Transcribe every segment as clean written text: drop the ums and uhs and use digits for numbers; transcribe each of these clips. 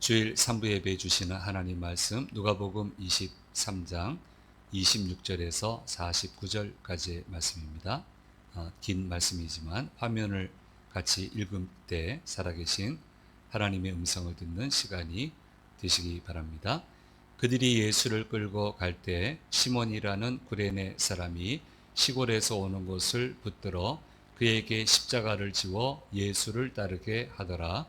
주일 3부 예배 주시는 하나님 말씀 누가복음 23장 26절에서 49절까지의 말씀입니다. 긴 말씀이지만 화면을 같이 읽을 때 살아계신 하나님의 음성을 듣는 시간이 되시기 바랍니다. 그들이 예수를 끌고 갈 때 시몬이라는 구레네 사람이 시골에서 오는 것을 붙들어 그에게 십자가를 지워 예수를 따르게 하더라.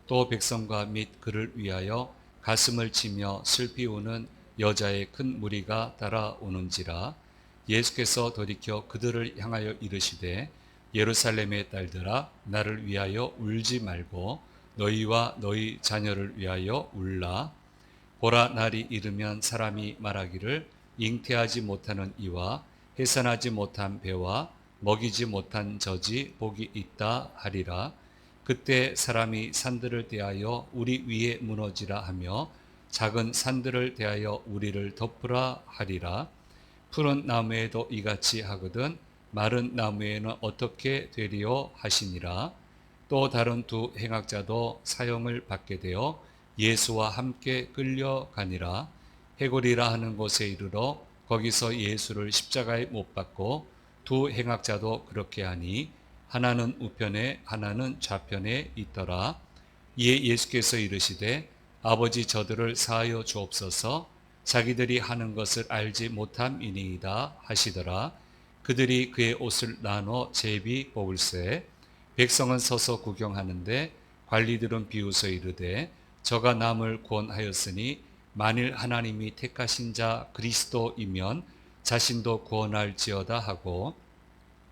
또 백성과 및 그를 위하여 가슴을 치며 슬피 우는 여자의 큰 무리가 따라오는지라. 예수께서 돌이켜 그들을 향하여 이르시되 예루살렘의 딸들아 나를 위하여 울지 말고 너희와 너희 자녀를 위하여 울라. 보라, 날이 이르면 사람이 말하기를 잉태하지 못하는 이와 해산하지 못한 배와 먹이지 못한 젖이 복이 있다 하리라. 그때 사람이 산들을 대하여 우리 위에 무너지라 하며 작은 산들을 대하여 우리를 덮으라 하리라. 푸른 나무에도 이같이 하거든 마른 나무에는 어떻게 되리요 하시니라. 또 다른 두 행악자도 사형을 받게 되어 예수와 함께 끌려가니라. 해골이라 하는 곳에 이르러 거기서 예수를 십자가에 못 박고 두 행악자도 그렇게 하니 하나는 우편에 하나는 좌편에 있더라. 이에 예수께서 이르시되 아버지 저들을 사하여 주옵소서 자기들이 하는 것을 알지 못함이니이다 하시더라. 그들이 그의 옷을 나눠 제비 뽑을새 백성은 서서 구경하는데 관리들은 비웃어 이르되 저가 남을 구원하였으니 만일 하나님이 택하신 자 그리스도이면 자신도 구원할지어다 하고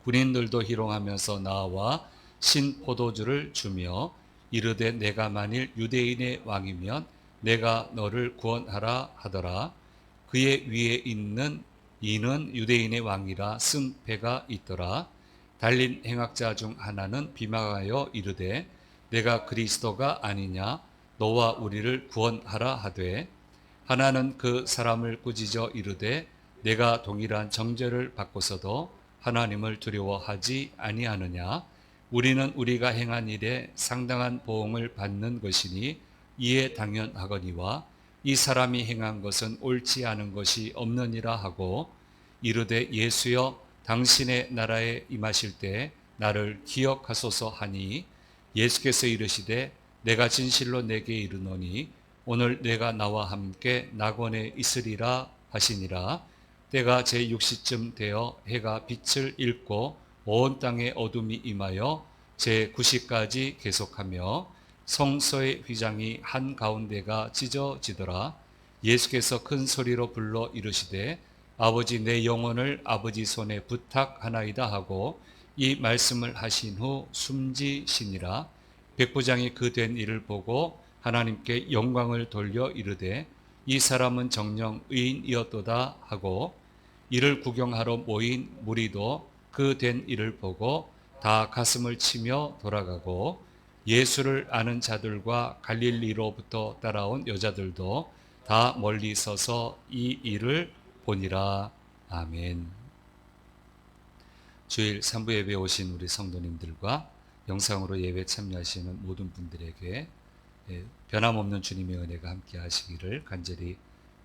군인들도 희롱하면서 나와 신 포도주를 주며 이르되 내가 만일 유대인의 왕이면 내가 너를 구원하라 하더라. 그의 위에 있는 이는 유대인의 왕이라 쓴 배가 있더라. 달린 행악자 중 하나는 비방하여 이르되 내가 그리스도가 아니냐 너와 우리를 구원하라 하되 하나는 그 사람을 꾸짖어 이르되 내가 동일한 정죄를 받고서도 하나님을 두려워하지 아니하느냐. 우리는 우리가 행한 일에 상당한 보응을 받는 것이니 이에 당연하거니와 이 사람이 행한 것은 옳지 않은 것이 없느니라 하고 이르되 예수여 당신의 나라에 임하실 때 나를 기억하소서 하니 예수께서 이르시되 내가 진실로 내게 이르노니 오늘 내가 나와 함께 낙원에 있으리라 하시니라. 때가 제6시쯤 되어 해가 빛을 잃고 온 땅에 어둠이 임하여 제9시까지 계속하며 성소의 휘장이 한가운데가 찢어지더라. 예수께서 큰 소리로 불러 이르시되 아버지 내 영혼을 아버지 손에 부탁하나이다 하고 이 말씀을 하신 후 숨지시니라. 백부장이 그 된 일을 보고 하나님께 영광을 돌려 이르되 이 사람은 정녕 의인이었도다 하고 이를 구경하러 모인 무리도 그 된 일을 보고 다 가슴을 치며 돌아가고 예수를 아는 자들과 갈릴리로부터 따라온 여자들도 다 멀리 서서 이 일을 보니라. 아멘. 주일 3부 예배에 오신 우리 성도님들과 영상으로 예배 참여하시는 모든 분들에게 변함없는 주님의 은혜가 함께 하시기를 간절히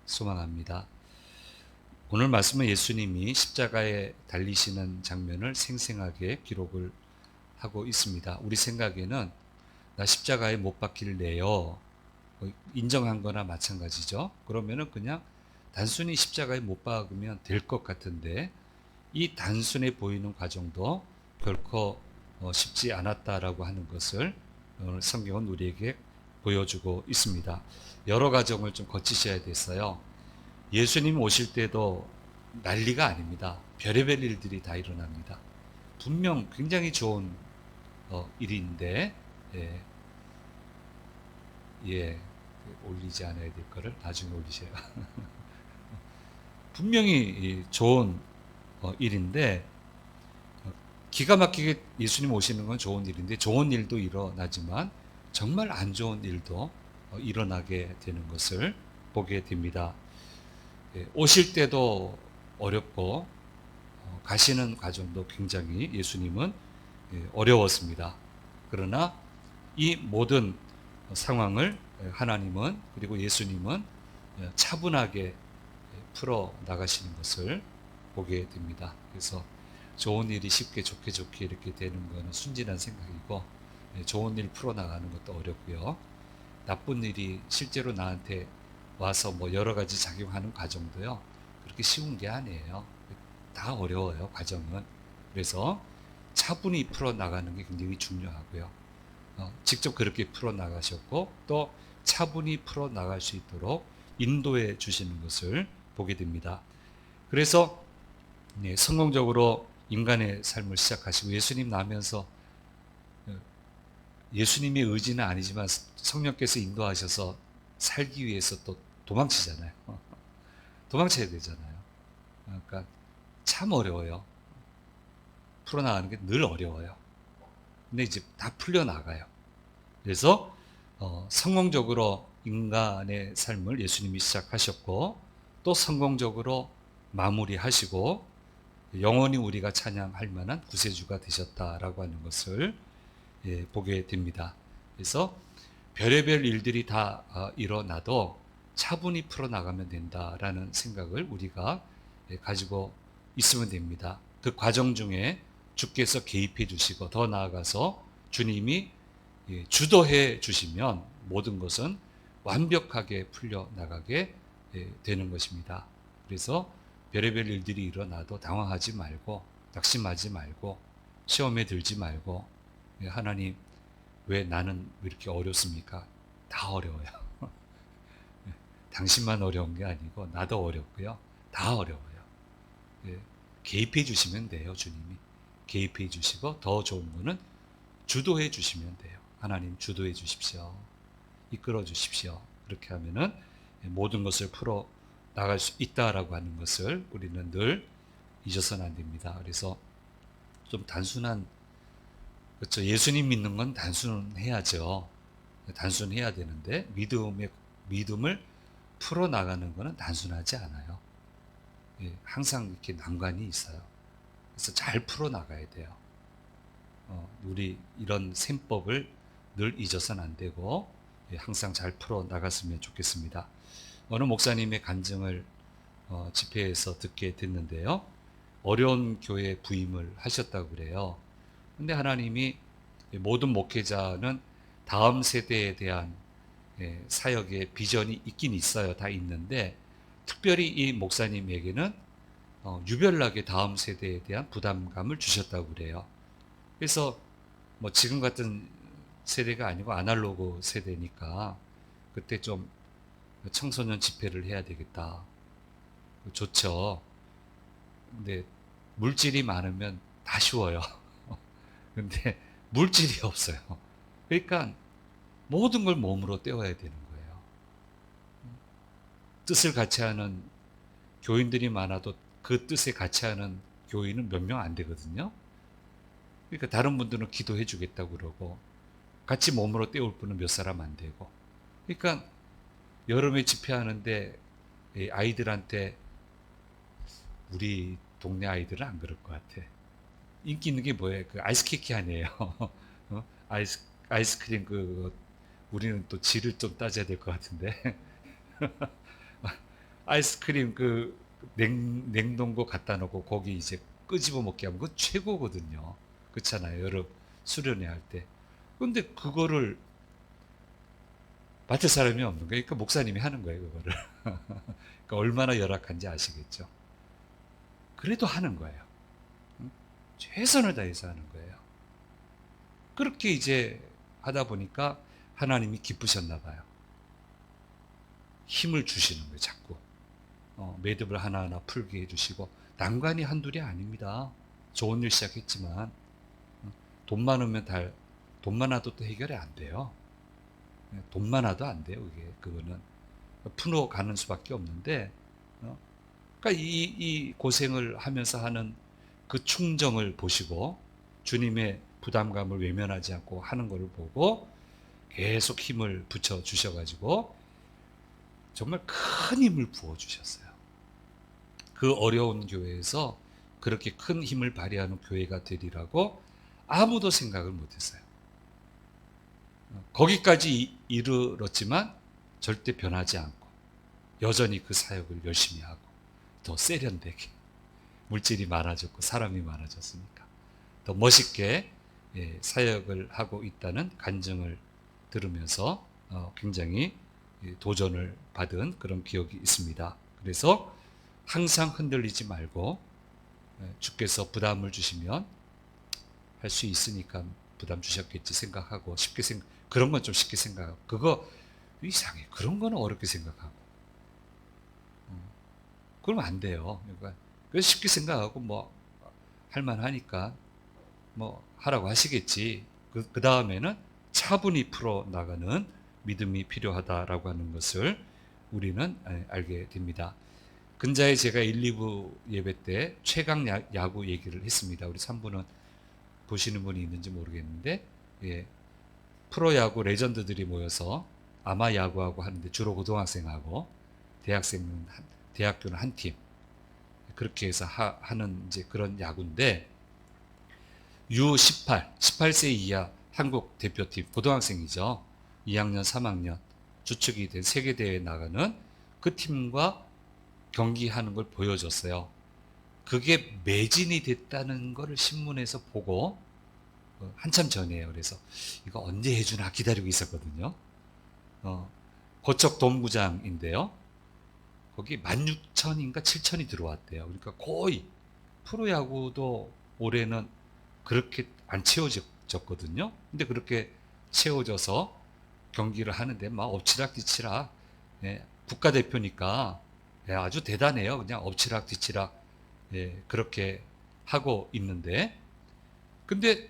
소망합니다. 오늘 말씀은 예수님이 십자가에 달리시는 장면을 생생하게 기록을 하고 있습니다. 우리 생각에는 나 십자가에 못 박힐래요. 인정한 거나 마찬가지죠. 그러면은 그냥 단순히 십자가에 못 박으면 될 것 같은데 이 단순해 보이는 과정도 결코 쉽지 않았다라고 하는 것을 오늘 성경은 우리에게 보여주고 있습니다. 여러 과정을 좀 거치셔야 됐어요. 예수님 오실 때도 난리가 아닙니다. 별의별 일들이 다 일어납니다. 분명 굉장히 좋은 일인데 올리지 않아야 될 거를 나중에 올리세요. 분명히 좋은 일인데 기가 막히게 예수님 오시는 건 좋은 일인데 좋은 일도 일어나지만 정말 안 좋은 일도 일어나게 되는 것을 보게 됩니다. 오실 때도 어렵고 가시는 과정도 굉장히 예수님은 어려웠습니다. 그러나 이 모든 상황을 하나님은 그리고 예수님은 차분하게 풀어 나가시는 것을 보게 됩니다. 그래서 좋은 일이 쉽게 좋게 이렇게 되는 것은 순진한 생각이고, 좋은 일 풀어 나가는 것도 어렵고요. 나쁜 일이 실제로 나한테 와서 뭐 여러 가지 작용하는 과정도요, 그렇게 쉬운 게 아니에요. 다 어려워요, 과정은. 그래서 차분히 풀어 나가는 게 굉장히 중요하고요. 직접 그렇게 풀어 나가셨고, 또 차분히 풀어 나갈 수 있도록 인도해 주시는 것을 보게 됩니다. 그래서 성공적으로 인간의 삶을 시작하시고, 예수님 나면서 예수님의 의지는 아니지만 성령께서 인도하셔서 살기 위해서 또 도망치잖아요. 도망쳐야 되잖아요. 그러니까 참 어려워요. 풀어나가는 게 늘 어려워요. 근데 이제 다 풀려나가요. 그래서 성공적으로 인간의 삶을 예수님이 시작하셨고, 또 성공적으로 마무리하시고 영원히 우리가 찬양할 만한 구세주가 되셨다라고 하는 것을 보게 됩니다. 그래서 별의별 일들이 다 일어나도 차분히 풀어나가면 된다라는 생각을 우리가 가지고 있으면 됩니다. 그 과정 중에 주께서 개입해 주시고, 더 나아가서 주님이 주도해 주시면 모든 것은 완벽하게 풀려나가게 되는 것입니다. 그래서 별의별 일들이 일어나도 당황하지 말고, 낙심하지 말고, 시험에 들지 말고, 하나님, 왜 나는 왜 이렇게 어렵습니까? 다 어려워요. 당신만 어려운 게 아니고 나도 어렵고요. 다 어려워요. 개입해 주시면 돼요, 주님이. 개입해 주시고, 더 좋은 거는 주도해 주시면 돼요. 하나님 주도해 주십시오. 이끌어 주십시오. 그렇게 하면은 모든 것을 풀어 나갈 수 있다라고 하는 것을 우리는 늘 잊어서는 안 됩니다. 그래서 좀 단순한, 그렇죠. 예수님 믿는 건 단순해야죠. 단순해야 되는데, 믿음을 풀어 나가는 것은 단순하지 않아요. 항상 이렇게 난관이 있어요. 그래서 잘 풀어 나가야 돼요. 우리 이런 셈법을 늘 잊어서는 안 되고, 항상 잘 풀어 나갔으면 좋겠습니다. 어느 목사님의 간증을 집회에서 듣게 됐는데요. 어려운 교회에 부임을 하셨다고 그래요. 근데 하나님이 모든 목회자는 다음 세대에 대한 사역의 비전이 있긴 있어요. 다 있는데, 특별히 이 목사님에게는 유별나게 다음 세대에 대한 부담감을 주셨다고 그래요. 그래서 뭐 지금 같은 세대가 아니고 아날로그 세대니까 그때 좀 청소년 집회를 해야 되겠다. 좋죠. 근데 물질이 많으면 다 쉬워요. 근데 물질이 없어요. 그러니까 모든 걸 몸으로 때워야 되는 거예요. 뜻을 같이 하는 교인들이 많아도 그 뜻에 같이 하는 교인은 몇 명 안 되거든요. 그러니까 다른 분들은 기도해 주겠다고 그러고, 같이 몸으로 때울 분은 몇 사람 안 되고. 그러니까 여름에 집회하는데 아이들한테, 우리 동네 아이들은 안 그럴 것 같아. 인기 있는 게 뭐예요? 그 아이스케이크 아니에요. 아이스크림, 우리는 또 질을 좀 따져야 될 것 같은데. 아이스크림 냉동고 갖다 놓고 거기 이제 끄집어 먹게 하면 그거 최고거든요. 그렇잖아요. 여러 수련회 할 때. 근데 그거를 맡을 사람이 없는 거예요. 그러니까 목사님이 하는 거예요, 그거를. 그러니까 얼마나 열악한지 아시겠죠. 그래도 하는 거예요. 최선을 다해서 하는 거예요. 그렇게 이제 하다 보니까 하나님이 기쁘셨나 봐요. 힘을 주시는 거예요, 자꾸. 매듭을 하나하나 풀게 해주시고, 난관이 한둘이 아닙니다. 좋은 일 시작했지만, 돈 많아도 또 해결이 안 돼요. 돈 많아도 안 돼요, 그거는. 풀어가는 수밖에 없는데, 그러니까 이 고생을 하면서 하는 그 충정을 보시고, 주님의 부담감을 외면하지 않고 하는 것을 보고, 계속 힘을 붙여 주셔가지고, 정말 큰 힘을 부어주셨어요. 그 어려운 교회에서 그렇게 큰 힘을 발휘하는 교회가 되리라고 아무도 생각을 못했어요. 거기까지 이르렀지만 절대 변하지 않고 여전히 그 사역을 열심히 하고 더 세련되게 물질이 많아졌고 사람이 많아졌으니까 더 멋있게 사역을 하고 있다는 간증을 들으면서 굉장히 도전을 받은 그런 기억이 있습니다. 그래서 항상 흔들리지 말고 주께서 부담을 주시면 할 수 있으니까 부담 주셨겠지 생각하고 그런 건 좀 쉽게 생각하고 그거 이상해 그런 거는 어렵게 생각하고 그러면 안 돼요. 그러니까 쉽게 생각하고 뭐 할만하니까 뭐 하라고 하시겠지. 그 다음에는 차분히 풀어 나가는 믿음이 필요하다라고 하는 것을 우리는 알게 됩니다. 근자에 제가 1, 2부 예배 때 최강 야구 얘기를 했습니다. 우리 3부는 보시는 분이 있는지 모르겠는데 프로야구 레전드들이 모여서 아마 야구하고 하는데 주로 고등학생하고 대학교는 한 팀 그렇게 해서 하는 이제 그런 야구인데 U18, 18세 이하 한국 대표팀 고등학생이죠. 2학년, 3학년 주축이 된 세계대회에 나가는 그 팀과 경기하는 걸 보여줬어요. 그게 매진이 됐다는 걸 신문에서 보고 한참 전이에요. 그래서 이거 언제 해주나 기다리고 있었거든요. 고척 돔구장인데요. 거기 16,000인가 7,000이 들어왔대요. 그러니까 거의 프로야구도 올해는 그렇게 안 채워졌거든요. 근데 그렇게 채워져서 경기를 하는데 막 엎치락뒤치락 국가대표니까 아주 대단해요. 그냥 엎치락뒤치락 그렇게 하고 있는데 근데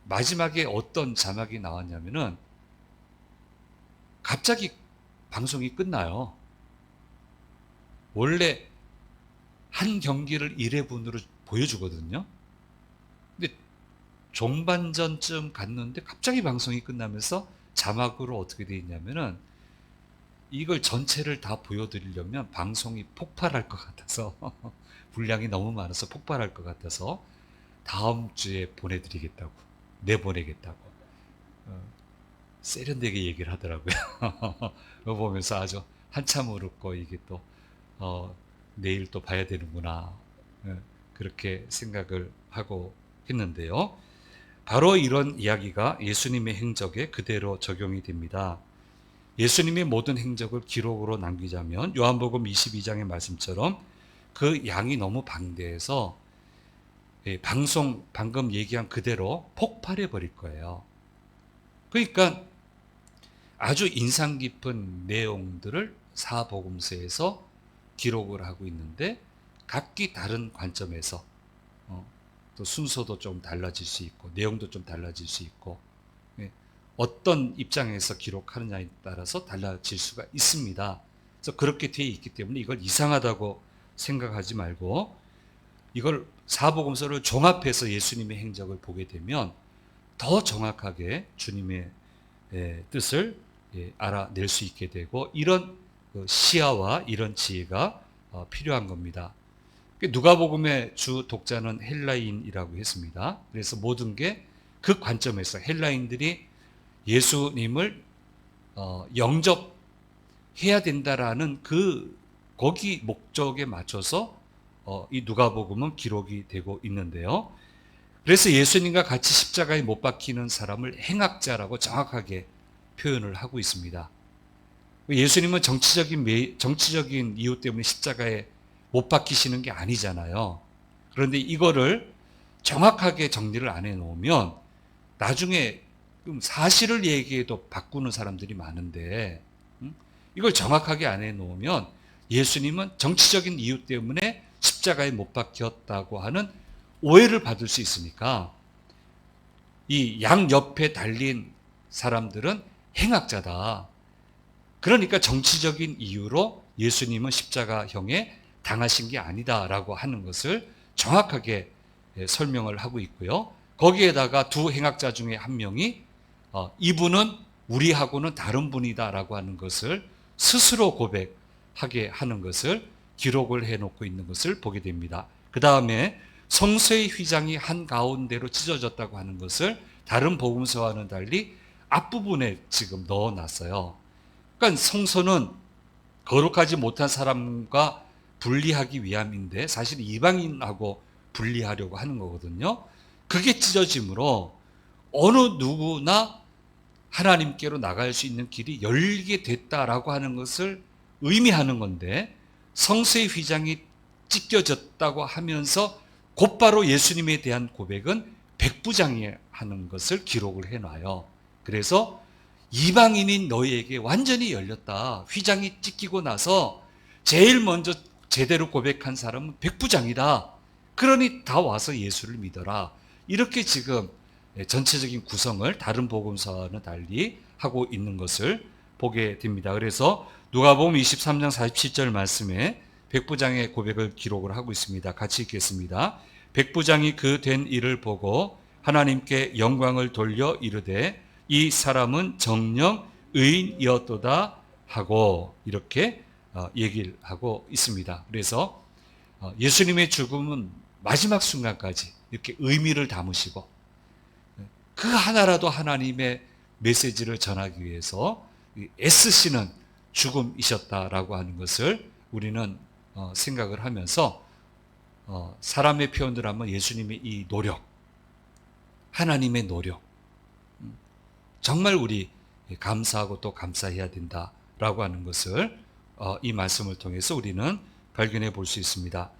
마지막에 어떤 자막이 나왔냐면은 갑자기 방송이 끝나요. 원래 한 경기를 1회분으로 보여주거든요. 근데 종반전쯤 갔는데 갑자기 방송이 끝나면서 자막으로 어떻게 돼 있냐면은 이걸 전체를 다 보여드리려면 방송이 폭발할 것 같아서 분량이 너무 많아서 폭발할 것 같아서 다음 주에 보내드리겠다고 내보내겠다고 세련되게 얘기를 하더라고요. 그거 보면서 아주 한참 울었고 이게 또 내일 또 봐야 되는구나 그렇게 생각을 하고 했는데요. 바로 이런 이야기가 예수님의 행적에 그대로 적용이 됩니다. 예수님의 모든 행적을 기록으로 남기자면 요한복음 22장의 말씀처럼 그 양이 너무 방대해서 방금 얘기한 그대로 폭발해 버릴 거예요. 그러니까 아주 인상 깊은 내용들을 사복음서에서 기록을 하고 있는데 각기 다른 관점에서 또 순서도 좀 달라질 수 있고 내용도 좀 달라질 수 있고 어떤 입장에서 기록하느냐에 따라서 달라질 수가 있습니다. 그래서 그렇게 되어 있기 때문에 이걸 이상하다고 생각하지 말고 이걸 사복음서를 종합해서 예수님의 행적을 보게 되면 더 정확하게 주님의 뜻을 알아낼 수 있게 되고 이런 시야와 이런 지혜가 필요한 겁니다. 누가복음의 주 독자는 헬라인이라고 했습니다. 그래서 모든 게 그 관점에서 헬라인들이 예수님을 영접해야 된다라는 거기 목적에 맞춰서 이 누가복음은 기록이 되고 있는데요. 그래서 예수님과 같이 십자가에 못 박히는 사람을 행악자라고 정확하게 표현을 하고 있습니다. 예수님은 정치적인 이유 때문에 십자가에 못 박히시는 게 아니잖아요. 그런데 이거를 정확하게 정리를 안 해놓으면 나중에 사실을 얘기해도 바꾸는 사람들이 많은데 이걸 정확하게 안 해놓으면 예수님은 정치적인 이유 때문에 십자가에 못 박혔다고 하는 오해를 받을 수 있으니까 이 양 옆에 달린 사람들은 행악자다. 그러니까 정치적인 이유로 예수님은 십자가형에 당하신 게 아니다라고 하는 것을 정확하게 설명을 하고 있고요. 거기에다가 두 행악자 중에 한 명이 이분은 우리하고는 다른 분이다라고 하는 것을 스스로 고백하게 하는 것을 기록을 해놓고 있는 것을 보게 됩니다. 그 다음에 성소의 휘장이 한가운데로 찢어졌다고 하는 것을 다른 복음서와는 달리 앞부분에 지금 넣어놨어요. 그러니까 성소는 거룩하지 못한 사람과 분리하기 위함인데 사실 이방인하고 분리하려고 하는 거거든요. 그게 찢어짐으로 어느 누구나 하나님께로 나갈 수 있는 길이 열리게 됐다라고 하는 것을 의미하는 건데, 성소의 휘장이 찢겨졌다고 하면서 곧바로 예수님에 대한 고백은 백부장이 하는 것을 기록을 해놔요. 그래서 이방인인 너희에게 완전히 열렸다. 휘장이 찢기고 나서 제일 먼저 제대로 고백한 사람은 백부장이다. 그러니 다 와서 예수를 믿어라. 이렇게 지금 전체적인 구성을 다른 복음서와는 달리 하고 있는 것을 보게 됩니다. 그래서 누가복음 23장 47절 말씀에 백부장의 고백을 기록을 하고 있습니다. 같이 읽겠습니다. 백부장이 그 된 일을 보고 하나님께 영광을 돌려 이르되 이 사람은 정녕 의인이었도다 하고 이렇게 얘기를 하고 있습니다. 그래서 예수님의 죽음은 마지막 순간까지 이렇게 의미를 담으시고 그 하나라도 하나님의 메시지를 전하기 위해서 애쓰시는 죽음이셨다라고 하는 것을 우리는 생각을 하면서 사람의 표현들 하면 예수님의 이 노력, 하나님의 노력, 정말 우리 감사하고 또 감사해야 된다라고 하는 것을 이 말씀을 통해서 우리는 발견해 볼 수 있습니다.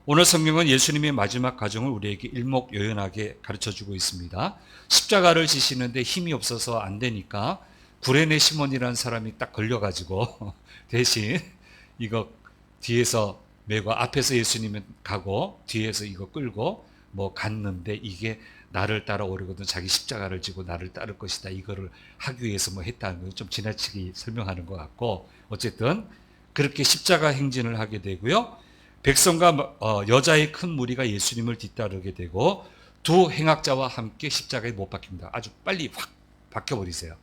오늘 성경은 예수님의 마지막 가정을 우리에게 일목요연하게 가르쳐주고 있습니다. 십자가를 지시는데 힘이 없어서 안 되니까 구레네 시몬이라는 사람이 딱 걸려가지고 대신 이거 뒤에서 메고 앞에서 예수님은 가고 뒤에서 이거 끌고 뭐 갔는데 이게 나를 따라오려거든 자기 십자가를 지고 나를 따를 것이다. 이거를 하기 위해서 뭐 했다는 걸 좀 지나치게 설명하는 것 같고, 어쨌든 그렇게 십자가 행진을 하게 되고요. 백성과 여자의 큰 무리가 예수님을 뒤따르게 되고 두 행악자와 함께 십자가에 못 박힙니다. 아주 빨리 확 박혀버리세요.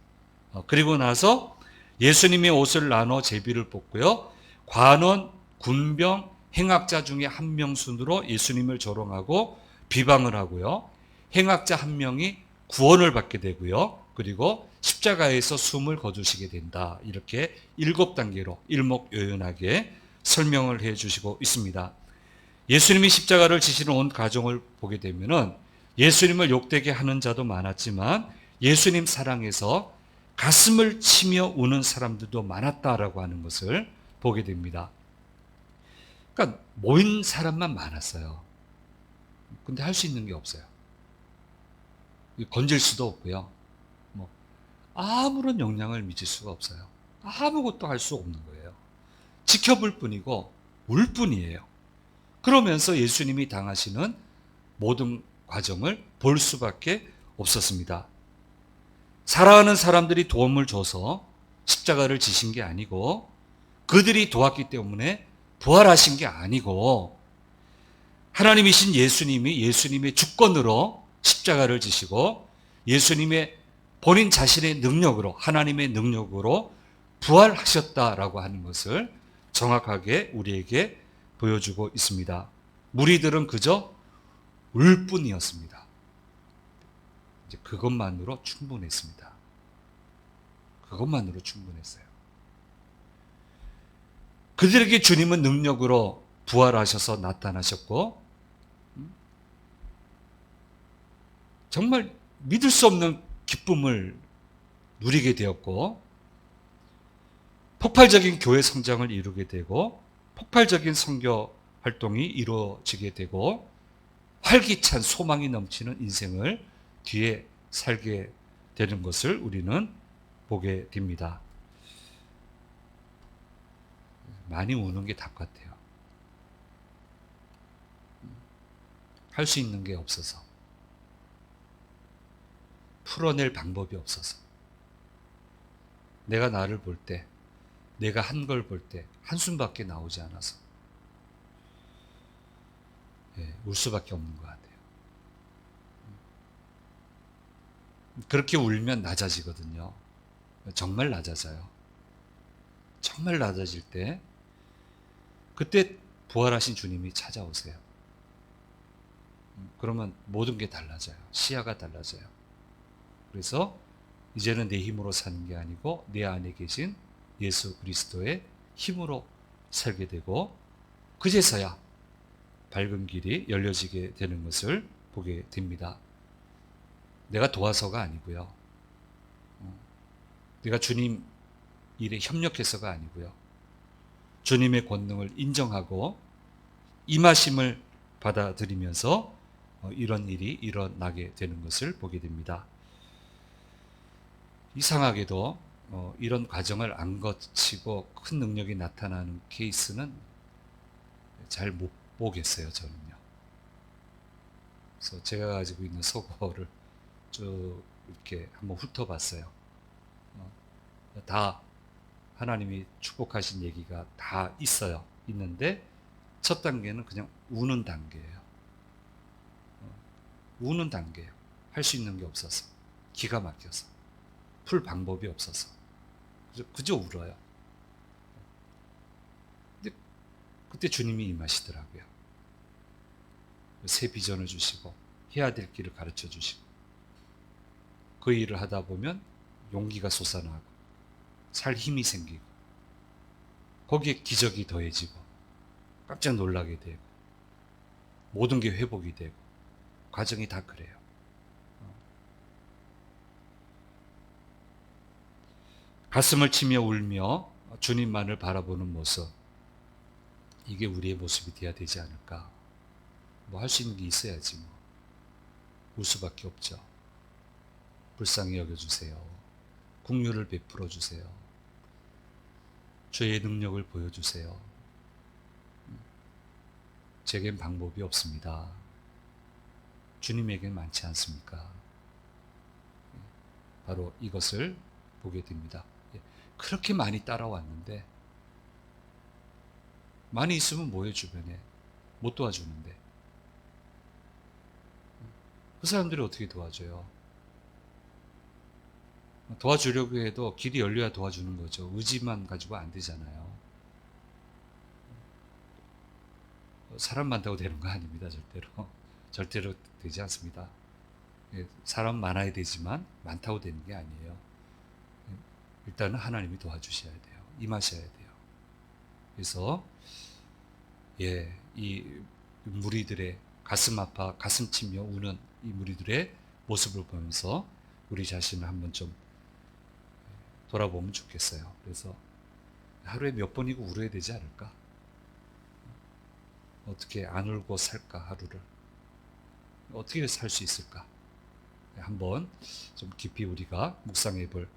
그리고 나서 예수님의 옷을 나눠 제비를 뽑고요. 관원, 군병, 행악자 중에 한 명 순으로 예수님을 조롱하고 비방을 하고요. 행악자 한 명이 구원을 받게 되고요. 그리고 십자가에서 숨을 거두시게 된다. 이렇게 7단계로 일목요연하게 설명을 해 주시고 있습니다. 예수님이 십자가를 지시는 온 가정을 보게 되면은 예수님을 욕되게 하는 자도 많았지만 예수님 사랑해서 가슴을 치며 우는 사람들도 많았다라고 하는 것을 보게 됩니다. 그러니까 모인 사람만 많았어요. 근데 할 수 있는 게 없어요. 건질 수도 없고요. 뭐 아무런 영향을 미칠 수가 없어요. 아무것도 할 수 없는 거예요. 지켜볼 뿐이고 울 뿐이에요. 그러면서 예수님이 당하시는 모든 과정을 볼 수밖에 없었습니다. 사랑하는 사람들이 도움을 줘서 십자가를 지신 게 아니고 그들이 도왔기 때문에 부활하신 게 아니고 하나님이신 예수님이 예수님의 주권으로 십자가를 지시고 예수님의 본인 자신의 능력으로 하나님의 능력으로 부활하셨다라고 하는 것을 정확하게 우리에게 보여주고 있습니다. 무리들은 그저 울 뿐이었습니다. 이제 그것만으로 충분했습니다. 그것만으로 충분했어요. 그들에게 주님은 능력으로 부활하셔서 나타나셨고 정말 믿을 수 없는 기쁨을 누리게 되었고 폭발적인 교회 성장을 이루게 되고 폭발적인 선교 활동이 이루어지게 되고 활기찬 소망이 넘치는 인생을 뒤에 살게 되는 것을 우리는 보게 됩니다. 많이 우는 게 답 같아요. 할 수 있는 게 없어서. 풀어낼 방법이 없어서. 내가 나를 볼 때, 내가 한 걸 볼 때 한숨밖에 나오지 않아서 울 수밖에 없는 것 같아요. 그렇게 울면 낮아지거든요. 정말 낮아져요. 정말 낮아질 때 그때 부활하신 주님이 찾아오세요. 그러면 모든 게 달라져요. 시야가 달라져요. 그래서 이제는 내 힘으로 사는 게 아니고 내 안에 계신 예수 그리스도의 힘으로 살게 되고, 그제서야 밝은 길이 열려지게 되는 것을 보게 됩니다. 내가 도와서가 아니고요. 내가 주님 일에 협력해서가 아니고요. 주님의 권능을 인정하고 임하심을 받아들이면서 이런 일이 일어나게 되는 것을 보게 됩니다. 이상하게도 이런 과정을 안 거치고 큰 능력이 나타나는 케이스는 잘 못 보겠어요, 저는요. 그래서 제가 가지고 있는 소거를 쭉 이렇게 한번 훑어봤어요. 다 하나님이 축복하신 얘기가 다 있어요. 있는데 첫 단계는 그냥 우는 단계예요. 우는 단계예요. 할 수 있는 게 없어서, 기가 막혀서, 풀 방법이 없어서 그저 울어요. 근데 그때 주님이 임하시더라고요. 새 비전을 주시고 해야 될 길을 가르쳐 주시고, 그 일을 하다 보면 용기가 솟아나고 살 힘이 생기고 거기에 기적이 더해지고 깜짝 놀라게 되고 모든 게 회복이 되고, 과정이 다 그래요. 가슴을 치며 울며 주님만을 바라보는 모습, 이게 우리의 모습이 되어야 되지 않을까. 뭐 할 수 있는 게 있어야지 뭐. 울 수밖에 없죠. 불쌍히 여겨주세요. 긍휼을 베풀어 주세요. 주의 능력을 보여주세요. 제겐 방법이 없습니다. 주님에겐 많지 않습니까? 바로 이것을 보게 됩니다. 그렇게 많이 따라왔는데, 많이 있으면 뭐예요, 주변에? 못 도와주는데. 그 사람들이 어떻게 도와줘요? 도와주려고 해도 길이 열려야 도와주는 거죠. 의지만 가지고 안 되잖아요. 사람 많다고 되는 거 아닙니다, 절대로. 절대로 되지 않습니다. 사람 많아야 되지만 많다고 되는 게 아니에요. 일단은 하나님이 도와주셔야 돼요. 임하셔야 돼요. 그래서 이 무리들의 가슴 아파 가슴 치며 우는 이 무리들의 모습을 보면서 우리 자신을 한번 좀 돌아보면 좋겠어요. 그래서 하루에 몇 번이고 울어야 되지 않을까? 어떻게 안 울고 살까, 하루를? 어떻게 살 수 있을까? 한번 좀 깊이 우리가 묵상해 볼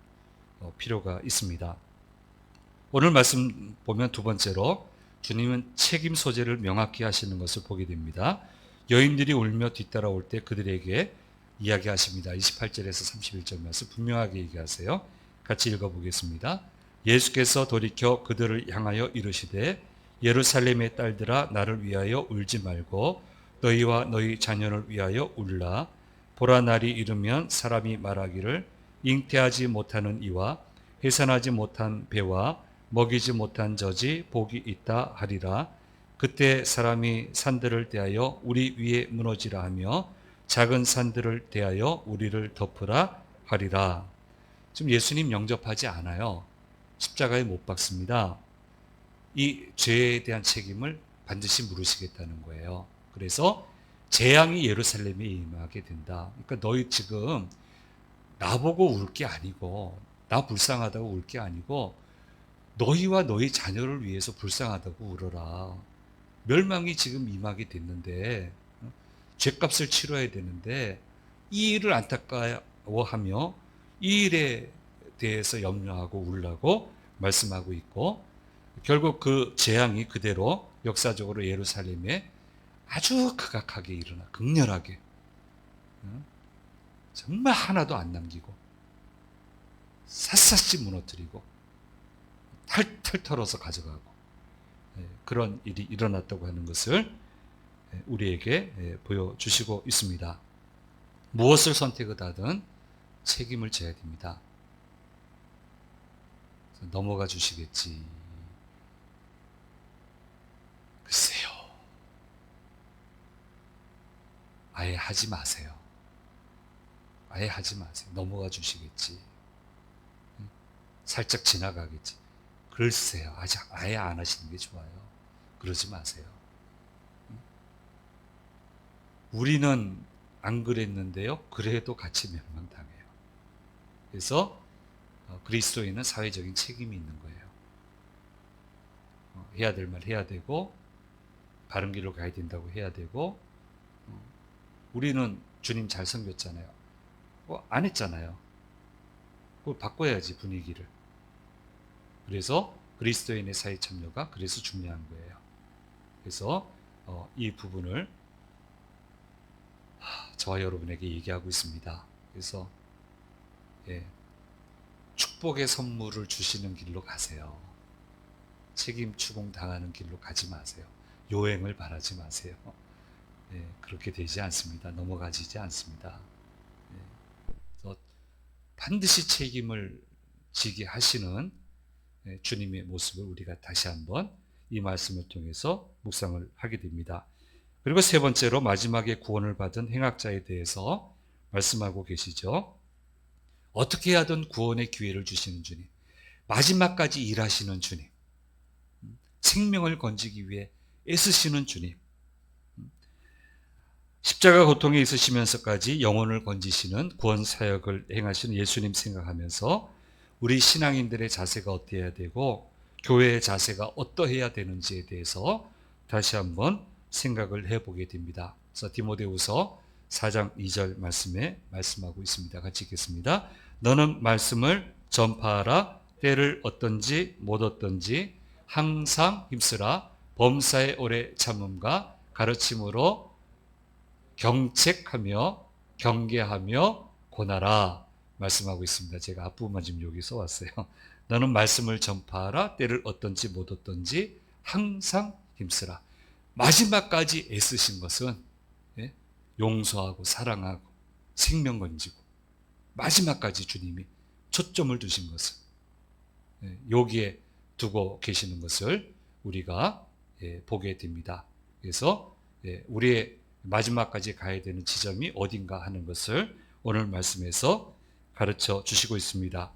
필요가 있습니다. 오늘 말씀 보면 두 번째로 주님은 책임 소재를 명확히 하시는 것을 보게 됩니다. 여인들이 울며 뒤따라올 때 그들에게 이야기하십니다. 28절에서 31절 말씀 분명하게 얘기하세요. 같이 읽어보겠습니다. 예수께서 돌이켜 그들을 향하여 이르시되 예루살렘의 딸들아 나를 위하여 울지 말고 너희와 너희 자녀를 위하여 울라. 보라, 날이 이르면 사람이 말하기를 잉태하지 못하는 이와 해산하지 못한 배와 먹이지 못한 젖이 복이 있다 하리라. 그때 사람이 산들을 대하여 우리 위에 무너지라 하며 작은 산들을 대하여 우리를 덮으라 하리라. 지금 예수님 영접하지 않아요. 십자가에 못 박습니다. 이 죄에 대한 책임을 반드시 물으시겠다는 거예요. 그래서 재앙이 예루살렘에 임하게 된다. 그러니까 너희 지금 나보고 울 게 아니고, 나 불쌍하다고 울 게 아니고 너희와 너희 자녀를 위해서 불쌍하다고 울어라. 멸망이 지금 임하게 됐는데, 죗값을 치러야 되는데 이 일을 안타까워하며 이 일에 대해서 염려하고 울라고 말씀하고 있고, 결국 그 재앙이 그대로 역사적으로 예루살렘에 아주 극악하게 일어나, 극렬하게, 정말 하나도 안 남기고 샅샅이 무너뜨리고 탈탈 털어서 가져가고, 그런 일이 일어났다고 하는 것을 우리에게 보여주시고 있습니다. 무엇을 선택을 하든 책임을 져야 됩니다. 넘어가 주시겠지. 글쎄요. 아예 하지 마세요. 아예 하지 마세요. 넘어가 주시겠지. 살짝 지나가겠지. 글쎄요. 아예 안 하시는 게 좋아요. 그러지 마세요. 우리는 안 그랬는데요. 그래도 같이 멸망당해요. 그래서 그리스도인은 사회적인 책임이 있는 거예요. 해야 될 말 해야 되고 바른 길로 가야 된다고 해야 되고 우리는 주님 잘 섬겼잖아요. 안 했잖아요. 그걸 바꿔야지 분위기를. 그래서 그리스도인의 사회 참여가 그래서 중요한 거예요. 그래서 이 부분을 저와 여러분에게 얘기하고 있습니다. 그래서 축복의 선물을 주시는 길로 가세요. 책임 추궁 당하는 길로 가지 마세요. 요행을 바라지 마세요. 그렇게 되지 않습니다. 넘어가지지 않습니다. 그래서 반드시 책임을 지게 하시는 주님의 모습을 우리가 다시 한번 이 말씀을 통해서 묵상을 하게 됩니다. 그리고 세 번째로 마지막에 구원을 받은 행악자에 대해서 말씀하고 계시죠. 어떻게 하든 구원의 기회를 주시는 주님, 마지막까지 일하시는 주님, 생명을 건지기 위해 애쓰시는 주님, 십자가 고통에 있으시면서까지 영혼을 건지시는 구원 사역을 행하시는 예수님 생각하면서 우리 신앙인들의 자세가 어떠해야 되고 교회의 자세가 어떠해야 되는지에 대해서 다시 한번 생각을 해보게 됩니다. 그래서 디모데후서 4장 2절 말씀에 말씀하고 있습니다. 같이 읽겠습니다. 너는 말씀을 전파하라. 때를 얻든지 못 얻든지 항상 힘쓰라. 범사의 오래 참음과 가르침으로 경책하며 경계하며 권하라 말씀하고 있습니다. 제가 앞부분만 지금 여기 써왔어요. 너는 말씀을 전파하라. 때를 얻든지 못 얻든지 항상 힘쓰라. 마지막까지 애쓰신 것은 용서하고 사랑하고 생명 건지고 마지막까지 주님이 초점을 두신 것은 여기에 두고 계시는 것을 우리가 보게 됩니다. 그래서 우리의 마지막까지 가야 되는 지점이 어딘가 하는 것을 오늘 말씀에서 가르쳐 주시고 있습니다.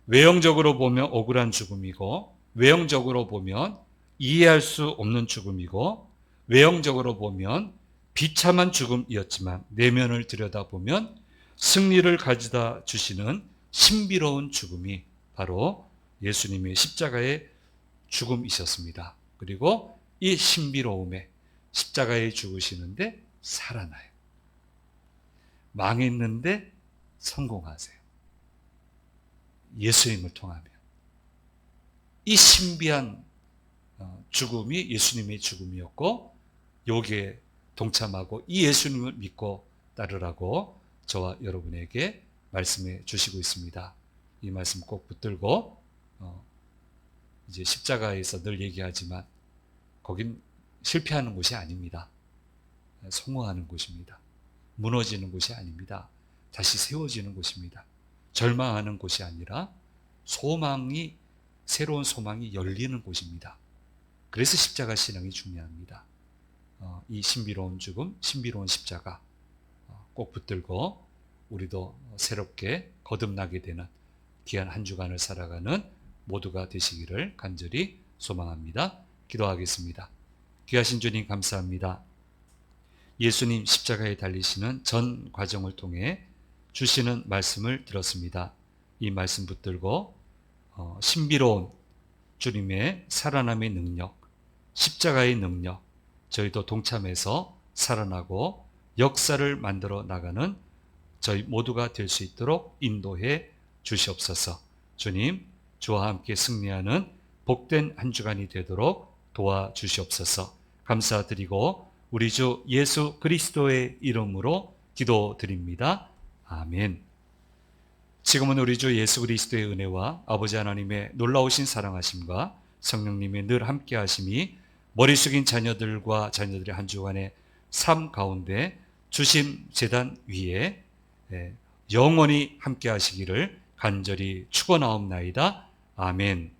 외형적으로 보면 억울한 죽음이고 외형적으로 보면 이해할 수 없는 죽음이고 외형적으로 보면 비참한 죽음이었지만 내면을 들여다보면 승리를 가져다 주시는 신비로운 죽음이 바로 예수님의 십자가의 죽음이셨습니다. 그리고 이 신비로움에 십자가에 죽으시는데 살아나요. 망했는데 성공하세요. 예수님을 통하면. 이 신비한 죽음이 예수님의 죽음이었고 여기에 동참하고 이 예수님을 믿고 따르라고 저와 여러분에게 말씀해 주시고 있습니다. 이 말씀 꼭 붙들고 이제 십자가에서 늘 얘기하지만 거긴 실패하는 곳이 아닙니다. 성공하는 곳입니다. 무너지는 곳이 아닙니다. 다시 세워지는 곳입니다. 절망하는 곳이 아니라 새로운 소망이 열리는 곳입니다. 그래서 십자가 신앙이 중요합니다. 이 신비로운 죽음, 신비로운 십자가 꼭 붙들고 우리도 새롭게 거듭나게 되는 귀한 한 주간을 살아가는 모두가 되시기를 간절히 소망합니다. 기도하겠습니다. 귀하신 주님 감사합니다. 예수님 십자가에 달리시는 전 과정을 통해 주시는 말씀을 들었습니다. 이 말씀 붙들고 신비로운 주님의 살아남의 능력, 십자가의 능력, 저희도 동참해서 살아나고 역사를 만들어 나가는 저희 모두가 될 수 있도록 인도해 주시옵소서. 주님, 주와 함께 승리하는 복된 한 주간이 되도록 도와주시옵소서. 감사드리고 우리 주 예수 그리스도의 이름으로 기도드립니다. 아멘. 지금은 우리 주 예수 그리스도의 은혜와 아버지 하나님의 놀라우신 사랑하심과 성령님의 늘 함께 하심이 머리 숙인 자녀들과 자녀들의 한 주간의 삶 가운데 주심 제단 위에 영원히 함께 하시기를 간절히 축원하옵나이다. 아멘.